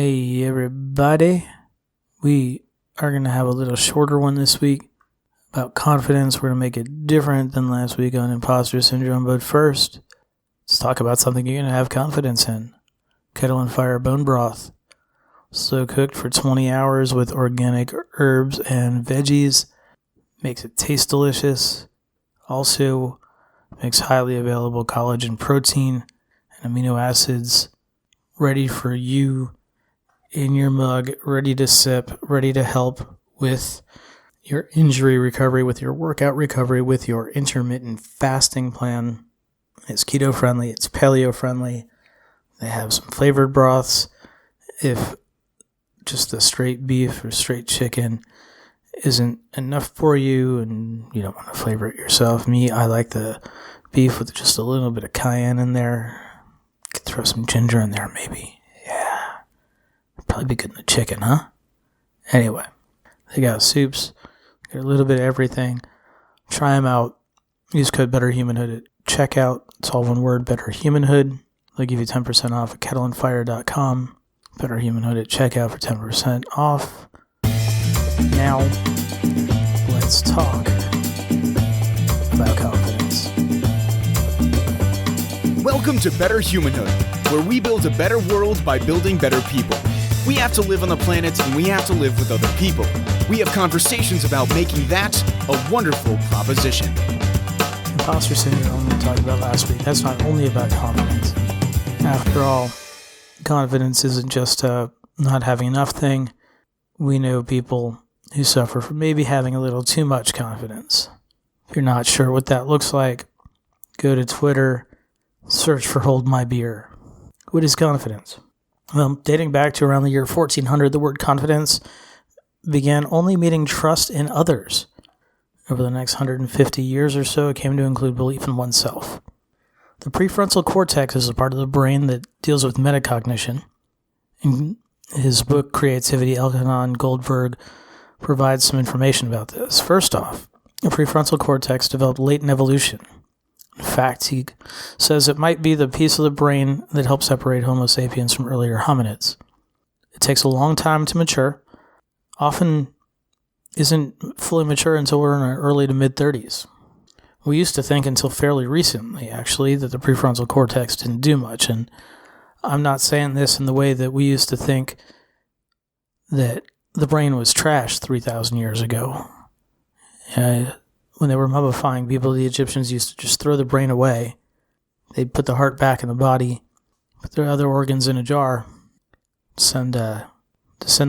Hey everybody, we are going to have a little shorter one this week about confidence. We're going to make it different than last week on imposter syndrome, but first, let's talk about something you're going to have confidence in. Kettle on fire bone broth, slow cooked for 20 hours with organic herbs and veggies, makes it taste delicious. Also makes highly available collagen protein and amino acids ready for you in your mug, ready to sip, ready to help with your injury recovery, with your workout recovery, with your intermittent fasting plan. It's keto friendly, it's paleo friendly. They have some flavored broths. If just the straight beef or straight chicken isn't enough for you and you don't want to flavor it yourself, I like the beef with just a little bit of cayenne in there. Could throw some ginger in there maybe. Probably be good in the chicken, huh? Anyway, they got soups, got a little bit of everything. Try them out. Use code BetterHumanhood at checkout. It's all one word, BetterHumanhood. They'll give you 10% off at kettleandfire.com. BetterHumanhood at checkout for 10% off. Now, let's talk about confidence. Welcome to Better Humanhood, where we build a better world by building better people. We have to live on the planet, and we have to live with other people. We have conversations about making that a wonderful proposition. Imposter syndrome we talked about last week. That's not only about confidence. After all, confidence isn't just a not having enough thing. We know people who suffer from maybe having a little too much confidence. If you're not sure what that looks like, go to Twitter, search for Hold My Beer. What is confidence? Well, dating back to around the year 1400, the word confidence began only meaning trust in others. Over the next 150 years or so, it came to include belief in oneself. The prefrontal cortex is a part of the brain that deals with metacognition. In his book, Creativity, Elkhonon, Goldberg provides some information about this. First off, the prefrontal cortex developed late in evolution. In fact, he says it might be the piece of the brain that helped separate Homo sapiens from earlier hominids. It takes a long time to mature, often isn't fully mature until we're in our early to mid-30s. We used to think until fairly recently, actually, that the prefrontal cortex didn't do much, and I'm not saying this in the way that we used to think that the brain was trash 3,000 years ago. When they were mummifying people, the Egyptians used to just throw the brain away. They'd put the heart back in the body, put their other organs in a jar, send the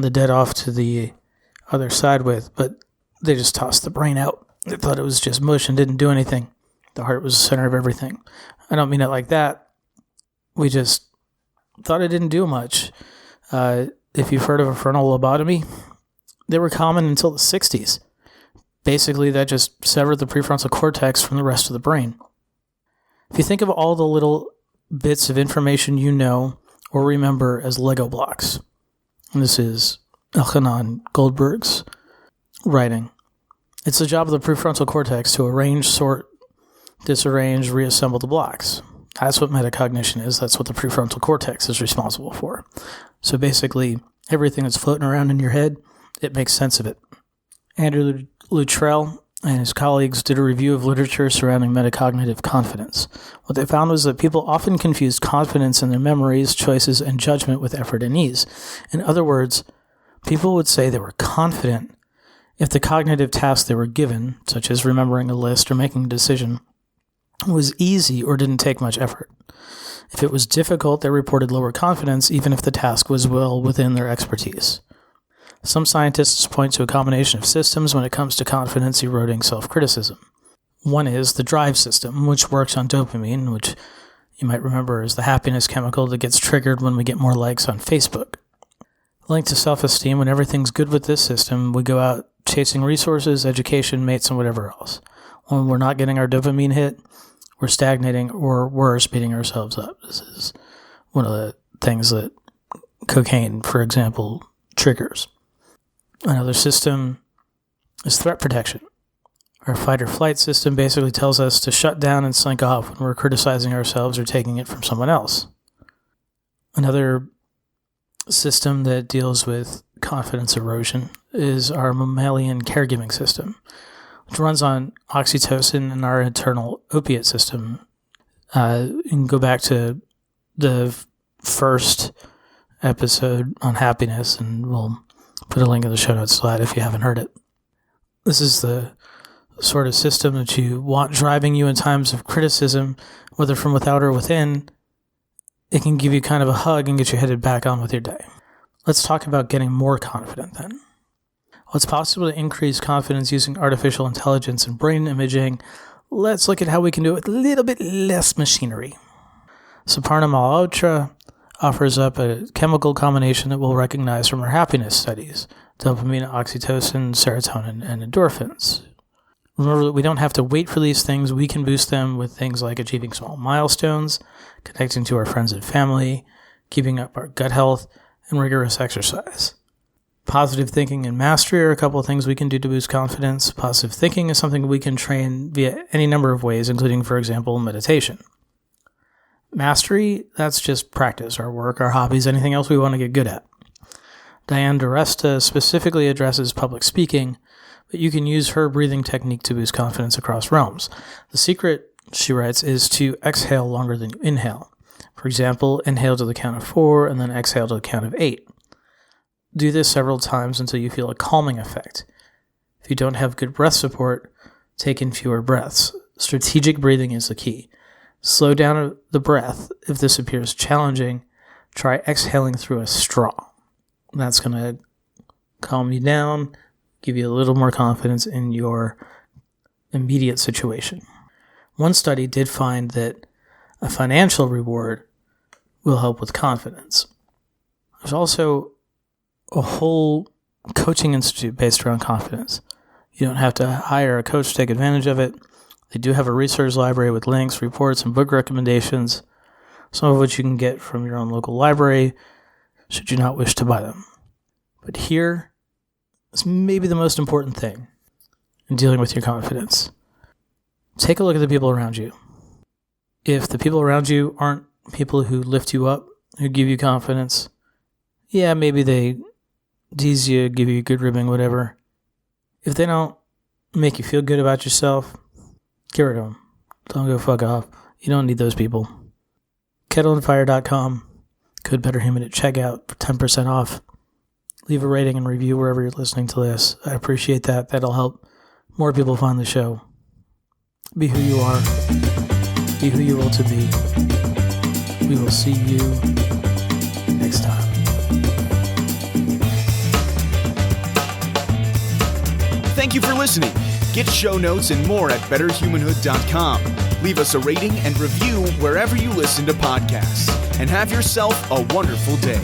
dead off to the other side with, but they just tossed the brain out. They thought it was just mush and didn't do anything. The heart was the center of everything. I don't mean it like that. We just thought it didn't do much. If you've heard of a frontal lobotomy, they were common until the 60s. Basically, that just severed the prefrontal cortex from the rest of the brain. If you think of all the little bits of information you know or remember as Lego blocks, and this is Elkhonon Goldberg's writing, it's the job of the prefrontal cortex to arrange, sort, disarrange, reassemble the blocks. That's what metacognition is. That's what the prefrontal cortex is responsible for. So basically, everything that's floating around in your head, it makes sense of it. Andrew Luttrell and his colleagues did a review of literature surrounding metacognitive confidence. What they found was that people often confused confidence in their memories, choices, and judgment with effort and ease. In other words, people would say they were confident if the cognitive task they were given, such as remembering a list or making a decision, was easy or didn't take much effort. If it was difficult, they reported lower confidence, even if the task was well within their expertise. Some scientists point to a combination of systems when it comes to confidence eroding self-criticism. One is the drive system, which works on dopamine, which you might remember is the happiness chemical that gets triggered when we get more likes on Facebook. Linked to self-esteem, when everything's good with this system, we go out chasing resources, education, mates, and whatever else. When we're not getting our dopamine hit, we're stagnating or worse, beating ourselves up. This is one of the things that cocaine, for example, triggers. Another system is threat protection. Our fight or flight system basically tells us to shut down and slink off when we're criticizing ourselves or taking it from someone else. Another system that deals with confidence erosion is our mammalian caregiving system, which runs on oxytocin and our internal opiate system. You can go back to the first episode on happiness, and we'll put a link in the show notes to that if you haven't heard it. This is the sort of system that you want driving you in times of criticism, whether from without or within. It can give you kind of a hug and get you headed back on with your day. Let's talk about getting more confident then. Well, it's possible to increase confidence using artificial intelligence and brain imaging. Let's look at how we can do it with a little bit less machinery. Soparno Malhotra offers up a chemical combination that we'll recognize from our happiness studies: dopamine, oxytocin, serotonin, and endorphins. Remember that we don't have to wait for these things. We can boost them with things like achieving small milestones, connecting to our friends and family, keeping up our gut health, and rigorous exercise. Positive thinking and mastery are a couple of things we can do to boost confidence. Positive thinking is something we can train via any number of ways, including, for example, meditation. Mastery, that's just practice, our work, our hobbies, anything else we want to get good at. Diane DiResta specifically addresses public speaking, but you can use her breathing technique to boost confidence across realms. The secret, she writes, is to exhale longer than you inhale. For example, inhale to the count of 4 and then exhale to the count of 8. Do this several times until you feel a calming effect. If you don't have good breath support, take in fewer breaths. Strategic breathing is the key. Slow down the breath. If this appears challenging, try exhaling through a straw. That's going to calm you down, give you a little more confidence in your immediate situation. One study did find that a financial reward will help with confidence. There's also a whole coaching institute based around confidence. You don't have to hire a coach to take advantage of it. They do have a research library with links, reports, and book recommendations, some of which you can get from your own local library, should you not wish to buy them. But here is maybe the most important thing in dealing with your confidence. Take a look at the people around you. If the people around you aren't people who lift you up, who give you confidence, yeah, maybe they tease you, give you good ribbing, whatever. If they don't make you feel good about yourself, get rid of them. Don't go fuck off. You don't need those people. kettleandfire.com. Code BetterHuman at checkout for 10% off. Leave a rating and review wherever you're listening to this. I appreciate that. That'll help more people find the show. Be who you are. Be who you will to be. We will see you next time. Thank you for listening. Get show notes and more at betterhumanhood.com. Leave us a rating and review wherever you listen to podcasts. And have yourself a wonderful day.